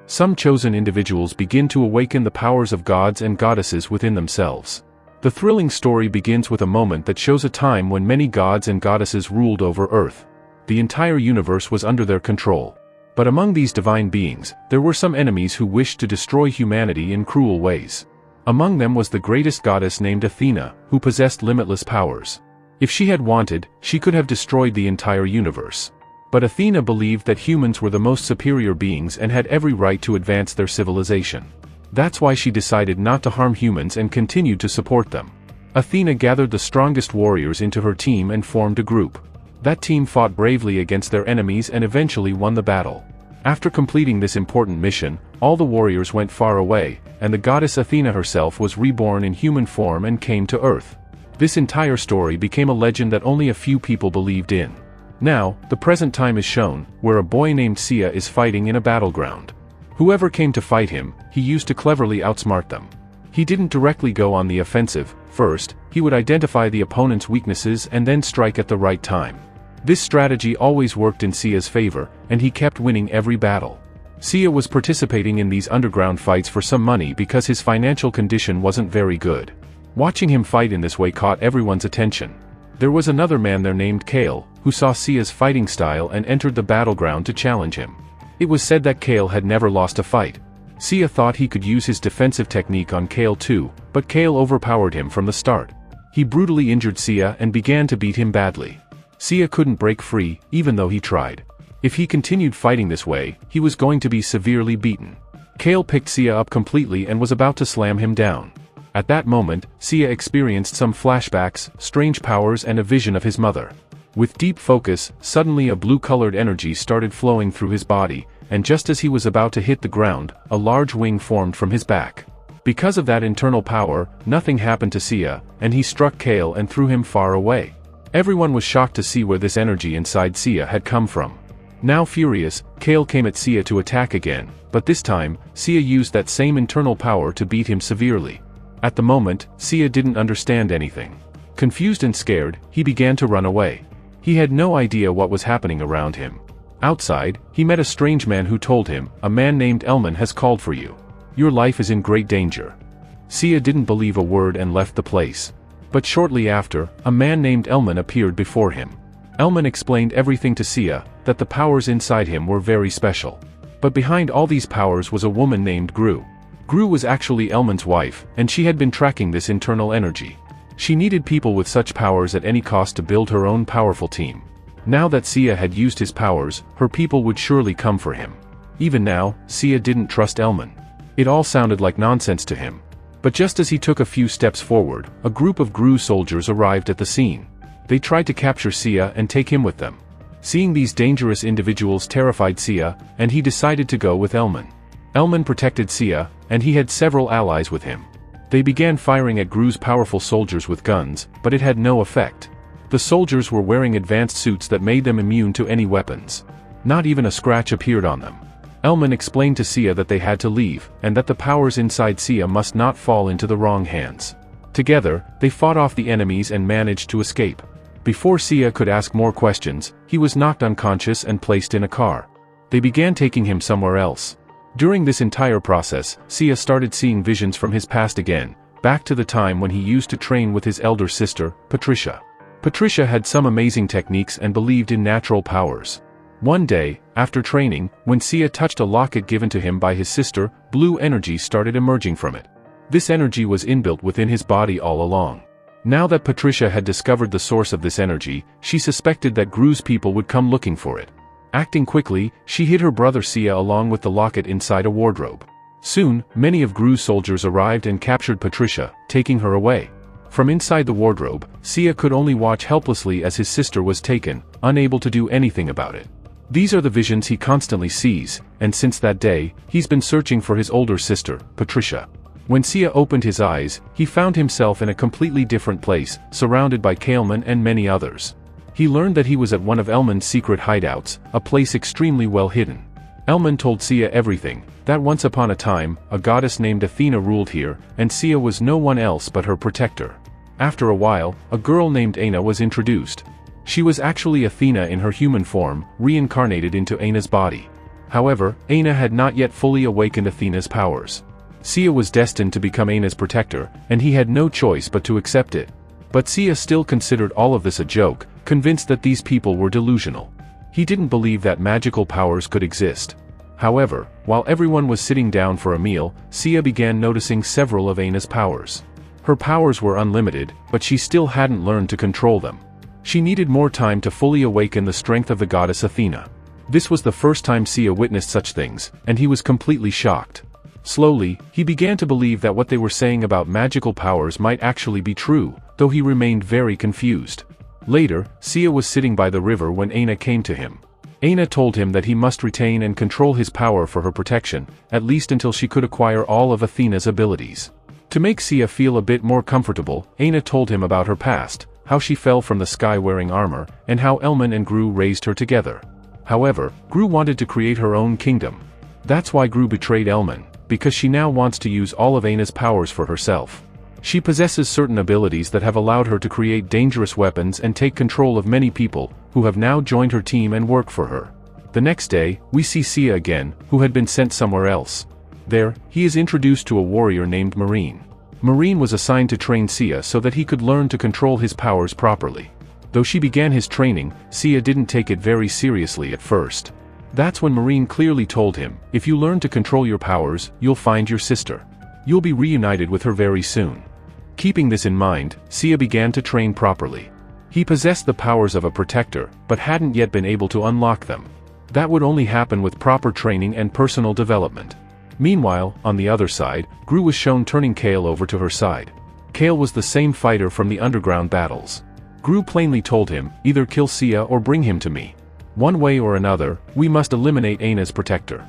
Some chosen individuals begin to awaken the powers of gods and goddesses within themselves. The thrilling story begins with a moment that shows a time when many gods and goddesses ruled over Earth. The entire universe was under their control. But among these divine beings, there were some enemies who wished to destroy humanity in cruel ways. Among them was the greatest goddess named Athena, who possessed limitless powers. If she had wanted, she could have destroyed the entire universe. But Athena believed that humans were the most superior beings and had every right to advance their civilization. That's why she decided not to harm humans and continued to support them. Athena gathered the strongest warriors into her team and formed a group. That team fought bravely against their enemies and eventually won the battle. After completing this important mission, all the warriors went far away, and the goddess Athena herself was reborn in human form and came to Earth. This entire story became a legend that only a few people believed in. Now, the present time is shown, where a boy named Sia is fighting in a battleground. Whoever came to fight him, he used to cleverly outsmart them. He didn't directly go on the offensive. First, he would identify the opponent's weaknesses and then strike at the right time. This strategy always worked in Sia's favor, and he kept winning every battle. Sia was participating in these underground fights for some money because his financial condition wasn't very good. Watching him fight in this way caught everyone's attention. There was another man there named Kale, who saw Sia's fighting style and entered the battleground to challenge him. It was said that Kale had never lost a fight. Sia thought he could use his defensive technique on Kale too, but Kale overpowered him from the start. He brutally injured Sia and began to beat him badly. Sia couldn't break free, even though he tried. If he continued fighting this way, he was going to be severely beaten. Kale picked Sia up completely and was about to slam him down. At that moment, Sia experienced some flashbacks, strange powers and a vision of his mother. With deep focus, suddenly a blue-colored energy started flowing through his body, and just as he was about to hit the ground, a large wing formed from his back. Because of that internal power, nothing happened to Sia, and he struck Kale and threw him far away. Everyone was shocked to see where this energy inside Sia had come from. Now furious, Kale came at Sia to attack again, but this time, Sia used that same internal power to beat him severely. At the moment, Sia didn't understand anything. Confused and scared, he began to run away. He had no idea what was happening around him. Outside, he met a strange man who told him, "A man named Elman has called for you. Your life is in great danger." Sia didn't believe a word and left the place. But shortly after, a man named Elman appeared before him. Elman explained everything to Sia, that the powers inside him were very special. But behind all these powers was a woman named Gru. Gru was actually Elman's wife, and she had been tracking this internal energy. She needed people with such powers at any cost to build her own powerful team. Now that Sia had used his powers, her people would surely come for him. Even now, Sia didn't trust Elman. It all sounded like nonsense to him. But just as he took a few steps forward, a group of Gru soldiers arrived at the scene. They tried to capture Sia and take him with them. Seeing these dangerous individuals terrified Sia, and he decided to go with Elman. Elman protected Sia, and he had several allies with him. They began firing at Gru's powerful soldiers with guns, but it had no effect. The soldiers were wearing advanced suits that made them immune to any weapons. Not even a scratch appeared on them. Elman explained to Sia that they had to leave, and that the powers inside Sia must not fall into the wrong hands. Together, they fought off the enemies and managed to escape. Before Sia could ask more questions, he was knocked unconscious and placed in a car. They began taking him somewhere else. During this entire process, Sia started seeing visions from his past again, back to the time when he used to train with his elder sister, Patricia. Patricia had some amazing techniques and believed in natural powers. One day, after training, when Sia touched a locket given to him by his sister, blue energy started emerging from it. This energy was inbuilt within his body all along. Now that Patricia had discovered the source of this energy, she suspected that Gru's people would come looking for it. Acting quickly, she hid her brother Sia along with the locket inside a wardrobe. Soon, many of Gru's soldiers arrived and captured Patricia, taking her away. From inside the wardrobe, Sia could only watch helplessly as his sister was taken, unable to do anything about it. These are the visions he constantly sees, and since that day, he's been searching for his older sister, Patricia. When Sia opened his eyes, he found himself in a completely different place, surrounded by Kaleman and many others. He learned that he was at one of Elman's secret hideouts, a place extremely well hidden. Elman told Sia everything, that once upon a time, a goddess named Athena ruled here, and Sia was no one else but her protector. After a while, a girl named Athena was introduced. She was actually Athena in her human form, reincarnated into Athena's body. However, Athena had not yet fully awakened Athena's powers. Sia was destined to become Athena's protector, and he had no choice but to accept it. But Sia still considered all of this a joke, convinced that these people were delusional. He didn't believe that magical powers could exist. However, while everyone was sitting down for a meal, Sia began noticing several of Athena's powers. Her powers were unlimited, but she still hadn't learned to control them. She needed more time to fully awaken the strength of the goddess Athena. This was the first time Sia witnessed such things, and he was completely shocked. Slowly, he began to believe that what they were saying about magical powers might actually be true, though he remained very confused. Later, Sia was sitting by the river when Athena came to him. Athena told him that he must retain and control his power for her protection, at least until she could acquire all of Athena's abilities. To make Sia feel a bit more comfortable, Athena told him about her past, how she fell from the sky wearing armor, and how Elman and Gru raised her together. However, Gru wanted to create her own kingdom. That's why Gru betrayed Elman, because she now wants to use all of Athena's powers for herself. She possesses certain abilities that have allowed her to create dangerous weapons and take control of many people, who have now joined her team and work for her. The next day, we see Sia again, who had been sent somewhere else. There, he is introduced to a warrior named Marine. Marine was assigned to train Sia so that he could learn to control his powers properly. Though she began his training, Sia didn't take it very seriously at first. That's when Marine clearly told him, if you learn to control your powers, you'll find your sister. You'll be reunited with her very soon. Keeping this in mind, Sia began to train properly. He possessed the powers of a protector, but hadn't yet been able to unlock them. That would only happen with proper training and personal development. Meanwhile, on the other side, Gru was shown turning Kale over to her side. Kale was the same fighter from the underground battles. Gru plainly told him, either kill Sia or bring him to me. One way or another, we must eliminate Athena's protector.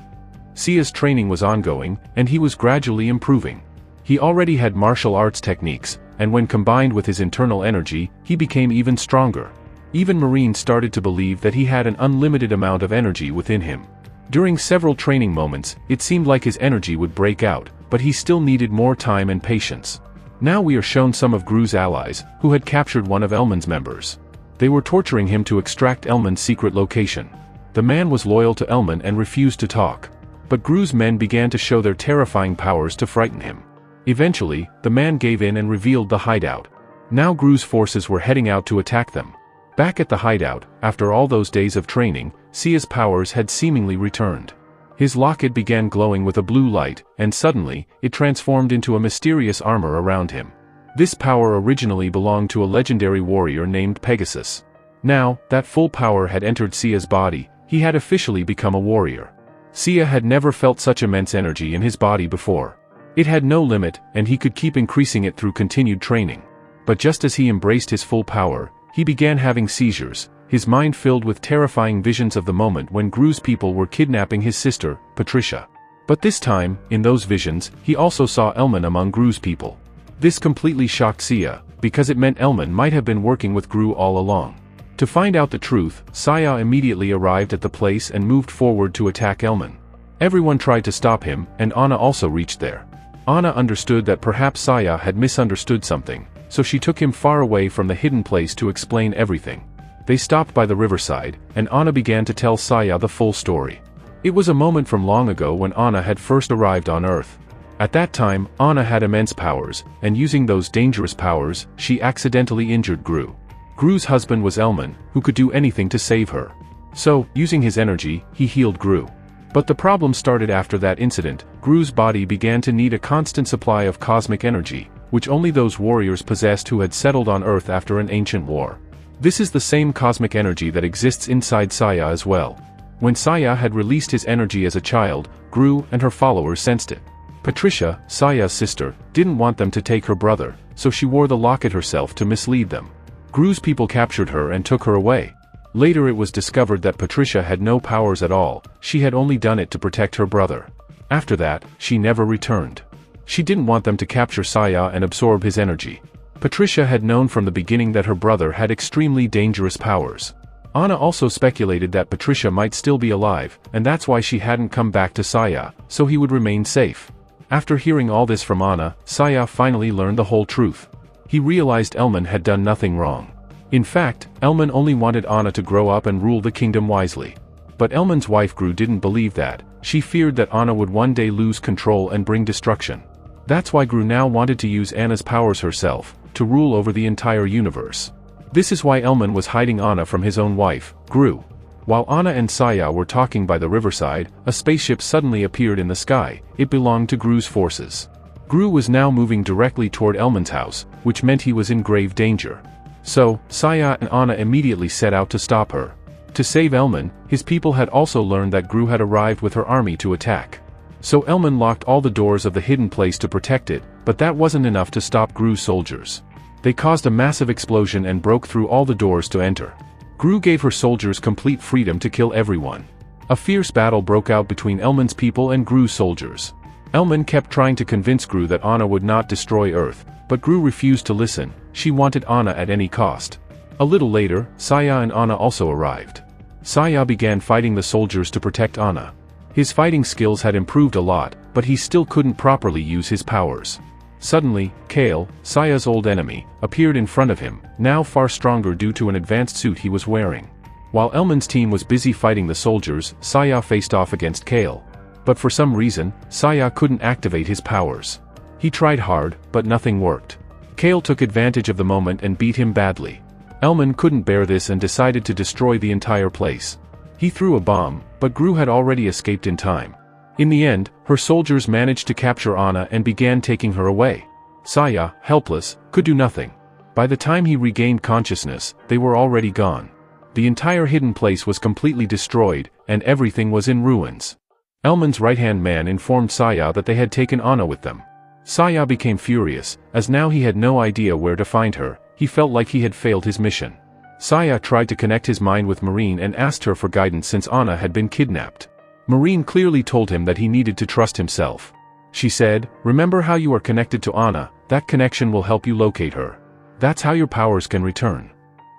Sia's training was ongoing, and he was gradually improving. He already had martial arts techniques, and when combined with his internal energy, he became even stronger. Even Marine started to believe that he had an unlimited amount of energy within him. During several training moments, it seemed like his energy would break out, but he still needed more time and patience. Now we are shown some of Gru's allies, who had captured one of Elman's members. They were torturing him to extract Elman's secret location. The man was loyal to Elman and refused to talk. But Gru's men began to show their terrifying powers to frighten him. Eventually, the man gave in and revealed the hideout. Now Gru's forces were heading out to attack them. Back at the hideout, after all those days of training, Sia's powers had seemingly returned. His locket began glowing with a blue light, and suddenly, it transformed into a mysterious armor around him. This power originally belonged to a legendary warrior named Pegasus. Now, that full power had entered Sia's body, he had officially become a warrior. Sia had never felt such immense energy in his body before. It had no limit, and he could keep increasing it through continued training. But just as he embraced his full power, he began having seizures, his mind filled with terrifying visions of the moment when Gru's people were kidnapping his sister, Patricia. But this time, in those visions, he also saw Elman among Gru's people. This completely shocked Sia, because it meant Elman might have been working with Gru all along. To find out the truth, Sia immediately arrived at the place and moved forward to attack Elman. Everyone tried to stop him, and Anna also reached there. Anna understood that perhaps Sia had misunderstood something, so she took him far away from the hidden place to explain everything. They stopped by the riverside, and Anna began to tell Sia the full story. It was a moment from long ago when Anna had first arrived on Earth. At that time, Anna had immense powers, and using those dangerous powers, she accidentally injured Gru. Gru's husband was Elman, who could do anything to save her. So, using his energy, he healed Gru. But the problem started after that incident. Gru's body began to need a constant supply of cosmic energy, which only those warriors possessed who had settled on Earth after an ancient war. This is the same cosmic energy that exists inside Sia as well. When Sia had released his energy as a child, Gru and her followers sensed it. Patricia, Sia's sister, didn't want them to take her brother, so she wore the locket herself to mislead them. Gru's people captured her and took her away. Later it was discovered that Patricia had no powers at all, she had only done it to protect her brother. After that, she never returned. She didn't want them to capture Sia and absorb his energy. Patricia had known from the beginning that her brother had extremely dangerous powers. Anna also speculated that Patricia might still be alive, and that's why she hadn't come back to Sia, so he would remain safe. After hearing all this from Anna, Sia finally learned the whole truth. He realized Elman had done nothing wrong. In fact, Elman only wanted Anna to grow up and rule the kingdom wisely. But Elman's wife Gru didn't believe that. She feared that Anna would one day lose control and bring destruction. That's why Gru now wanted to use Anna's powers herself, to rule over the entire universe. This is why Elman was hiding Anna from his own wife, Gru. While Anna and Saya were talking by the riverside, a spaceship suddenly appeared in the sky. It belonged to Gru's forces. Gru was now moving directly toward Elman's house, which meant he was in grave danger. So, Saya and Anna immediately set out to stop her. To save Elman, his people had also learned that Gru had arrived with her army to attack. So Elman locked all the doors of the hidden place to protect it, but that wasn't enough to stop Gru's soldiers. They caused a massive explosion and broke through all the doors to enter. Gru gave her soldiers complete freedom to kill everyone. A fierce battle broke out between Elman's people and Gru's soldiers. Elman kept trying to convince Gru that Anna would not destroy Earth, but Gru refused to listen. She wanted Anna at any cost. A little later, Saya and Anna also arrived. Saya began fighting the soldiers to protect Anna. His fighting skills had improved a lot, but he still couldn't properly use his powers. Suddenly, Kale, Saya's old enemy, appeared in front of him, now far stronger due to an advanced suit he was wearing. While Elman's team was busy fighting the soldiers, Saya faced off against Kale. But for some reason, Saya couldn't activate his powers. He tried hard, but nothing worked. Kale took advantage of the moment and beat him badly. Elman couldn't bear this and decided to destroy the entire place. He threw a bomb, but Gru had already escaped in time. In the end, her soldiers managed to capture Anna and began taking her away. Saya, helpless, could do nothing. By the time he regained consciousness, they were already gone. The entire hidden place was completely destroyed, and everything was in ruins. Elman's right-hand man informed Saya that they had taken Anna with them. Saya became furious, as now he had no idea where to find her. He felt like he had failed his mission. Saya tried to connect his mind with Marine and asked her for guidance since Anna had been kidnapped. Marine clearly told him that he needed to trust himself. She said, "Remember how you are connected to Anna, that connection will help you locate her. That's how your powers can return.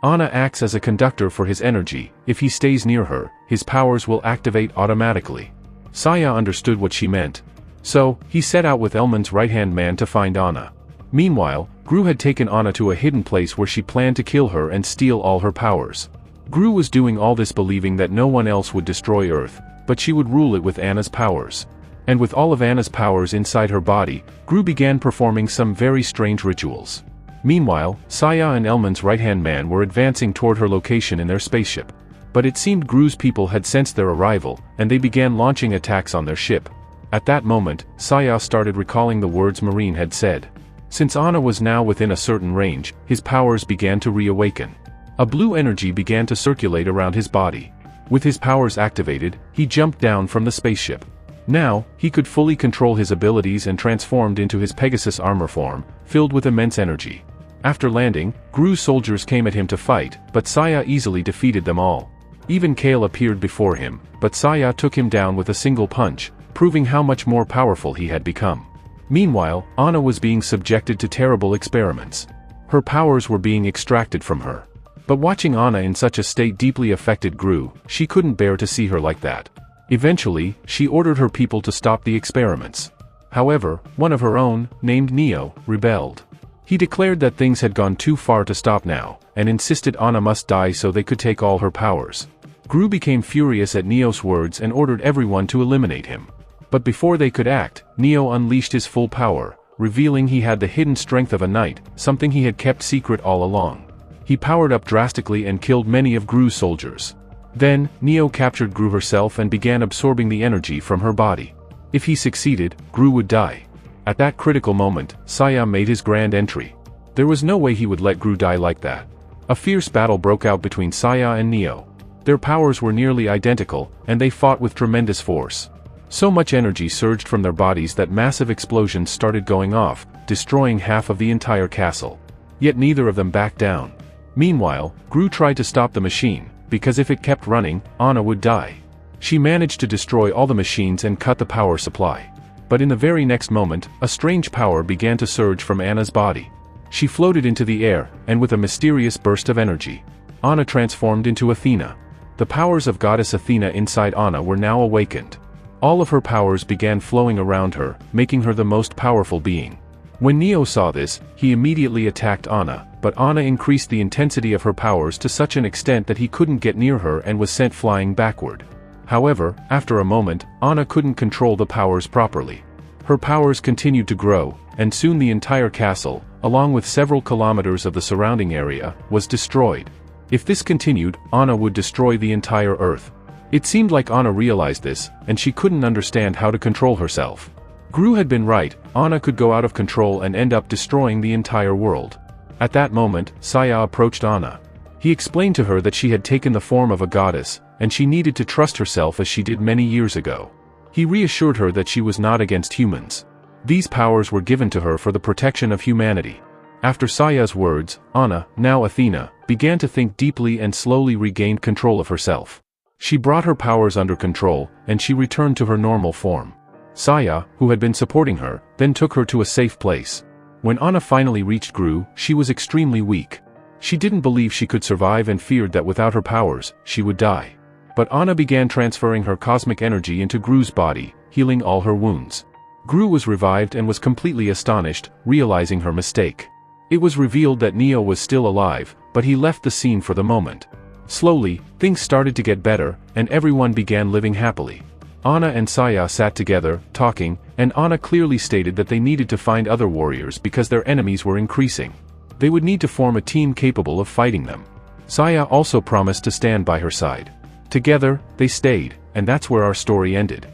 Anna acts as a conductor for his energy. If he stays near her, his powers will activate automatically." Saya understood what she meant. So, he set out with Elman's right-hand man to find Anna. Meanwhile, Gru had taken Anna to a hidden place where she planned to kill her and steal all her powers. Gru was doing all this believing that no one else would destroy Earth, but she would rule it with Anna's powers. And with all of Anna's powers inside her body, Gru began performing some very strange rituals. Meanwhile, Saya and Elman's right-hand man were advancing toward her location in their spaceship. But it seemed Gru's people had sensed their arrival, and they began launching attacks on their ship. At that moment, Saya started recalling the words Marine had said. Since Anna was now within a certain range, his powers began to reawaken. A blue energy began to circulate around his body. With his powers activated, he jumped down from the spaceship. Now, he could fully control his abilities and transformed into his Pegasus armor form, filled with immense energy. After landing, Gru's soldiers came at him to fight, but Saya easily defeated them all. Even Kale appeared before him, but Saya took him down with a single punch, proving how much more powerful he had become. Meanwhile, Anna was being subjected to terrible experiments. Her powers were being extracted from her. But watching Anna in such a state deeply affected Gru. She couldn't bear to see her like that. Eventually, she ordered her people to stop the experiments. However, one of her own, named Neo, rebelled. He declared that things had gone too far to stop now, and insisted Anna must die so they could take all her powers. Gru became furious at Neo's words and ordered everyone to eliminate him. But before they could act, Neo unleashed his full power, revealing he had the hidden strength of a knight, something he had kept secret all along. He powered up drastically and killed many of Gru's soldiers. Then, Neo captured Gru herself and began absorbing the energy from her body. If he succeeded, Gru would die. At that critical moment, Saya made his grand entry. There was no way he would let Gru die like that. A fierce battle broke out between Saya and Neo. Their powers were nearly identical, and they fought with tremendous force. So much energy surged from their bodies that massive explosions started going off, destroying half of the entire castle. Yet neither of them backed down. Meanwhile, Gru tried to stop the machine, because if it kept running, Anna would die. She managed to destroy all the machines and cut the power supply. But in the very next moment, a strange power began to surge from Anna's body. She floated into the air, and with a mysterious burst of energy, Anna transformed into Athena. The powers of goddess Athena inside Anna were now awakened. All of her powers began flowing around her, making her the most powerful being. When Neo saw this, he immediately attacked Anna, but Anna increased the intensity of her powers to such an extent that he couldn't get near her and was sent flying backward. However, after a moment, Anna couldn't control the powers properly. Her powers continued to grow, and soon the entire castle, along with several kilometers of the surrounding area, was destroyed. If this continued, Anna would destroy the entire Earth. It seemed like Anna realized this, and she couldn't understand how to control herself. Gru had been right, Anna could go out of control and end up destroying the entire world. At that moment, Saya approached Anna. He explained to her that she had taken the form of a goddess, and she needed to trust herself as she did many years ago. He reassured her that she was not against humans. These powers were given to her for the protection of humanity. After Saya's words, Anna, now Athena, began to think deeply and slowly regained control of herself. She brought her powers under control, and she returned to her normal form. Saya, who had been supporting her, then took her to a safe place. When Anna finally reached Gru, she was extremely weak. She didn't believe she could survive and feared that without her powers, she would die. But Anna began transferring her cosmic energy into Gru's body, healing all her wounds. Gru was revived and was completely astonished, realizing her mistake. It was revealed that Neo was still alive, but he left the scene for the moment. Slowly, things started to get better, and everyone began living happily. Anna and Saya sat together, talking, and Anna clearly stated that they needed to find other warriors because their enemies were increasing. They would need to form a team capable of fighting them. Saya also promised to stand by her side. Together, they stayed, and that's where our story ended.